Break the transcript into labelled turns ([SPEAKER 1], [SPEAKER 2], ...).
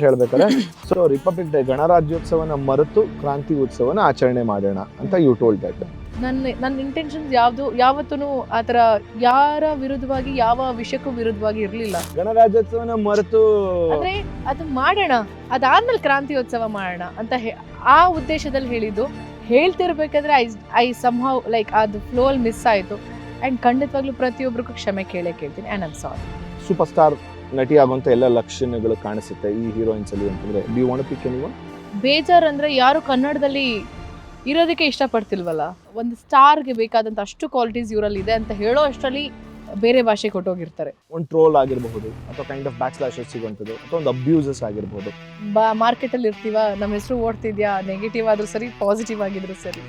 [SPEAKER 1] ಹೇಳ್ಬೇಕಾದ್ರೆ so republic day ಗಣರಾಜ್ಯೋತ್ಸವನ ಮರೆತು ಕ್ರಾಂತಿ ಉತ್ಸವನ ಆಚರಣೆ ಮಾಡೋಣ ಅಂತ ಯು ಟೋಲ್ಡ್ ದಟ್.
[SPEAKER 2] ನನ್ನ ಇಂಟೆನ್ಷನ್ಸ್ ಯಾವತ್ತೂ ಆ ಥರ ಯಾರ ವಿರುದ್ಧವಾಗಿ ಯಾವ ವಿಷಯಕ್ಕೂ ವಿರುದ್ಧವಾಗಿ ಇರಲಿಲ್ಲ.
[SPEAKER 1] ಗಣರಾಜ್ಯೋತ್ಸವನ ಮರೆತು
[SPEAKER 2] ಅಂದ್ರೆ ಅದು ಮಾಡೋಣ, ಅದಾದ್ಮೇಲೆ ಕ್ರಾಂತಿಯೋತ್ಸವ ಮಾಡೋಣ ಅಂತ ಆ ಉದ್ದೇಶದಲ್ಲಿ ಹೇಳಿದ್ದು. ಹೇಳ್ತಿರ್ಬೇಕಾದ್ರೆ ಐ ಸಮ್ಹೌ ಲೈಕ್ ಅದು ಫ್ಲೋ ಅಲ್ಲಿ ಮಿಸ್ ಆಯಿತು. ಆ್ಯಂಡ್ ಖಂಡಿತವಾಗ್ಲೂ ಪ್ರತಿಯೊಬ್ಬರಿಗೂ ಕ್ಷಮೆ ಕೇಳ್ತೀನಿ. And I'm sorry.
[SPEAKER 1] Super star ನಟಿ ಆಗುವಂತ ಎಲ್ಲ ಲಕ್ಷಣಗಳು ಕಾಣಿಸುತ್ತೆ ಈ ಹೀರೋಯಿನ್ಸ್ ಅಲ್ಲಿ ಅಂತಂದ್ರೆ do you want to pick anyone?
[SPEAKER 2] ಬೇಜಾರ್ ಅಂದ್ರೆ ಯಾರು ಕನ್ನಡದಲ್ಲಿ ಇರೋದಕ್ಕೆ ಇಷ್ಟಪಡ್ತಿಲ್ವಲ್ಲ. ಒಂದು ಸ್ಟಾರ್ಗೆ ಬೇಕಾದಂಥ ಅಷ್ಟು ಕ್ವಾಲಿಟೀಸ್ ಇವರಲ್ಲಿ ಇದೆ ಅಂತ ಹೇಳೋ ಅಷ್ಟರಲ್ಲಿ ಬೇರೆ ಭಾಷೆ ಕೊಟ್ಟೋಗಿರ್ತಾರೆ.
[SPEAKER 1] ಒಂದು ಟ್ರೋಲ್ ಆಗಿರಬಹುದು ಅಥವಾ ಕೈಂಡ್ ಆಫ್ ಬ್ಯಾಕ್ ಸ್ಲಾಶಸ್ ಸಿಗುವಂಥದ್ದು ಅಥವಾ ಒಂದು ಅಬ್ಯೂಸಸ್ ಆಗಿರಬಹುದು.
[SPEAKER 2] ಮಾರ್ಕೆಟಲ್ಲಿ ಇರ್ತೀವ, ನಮ್ಮ ಹೆಸರು ಓಡ್ತಿದ್ಯಾ, ನೆಗೆಟಿವ್ ಆದ್ರೂ ಸರಿ, ಪಾಸಿಟಿವ್ ಆಗಿದ್ರು ಸರಿ.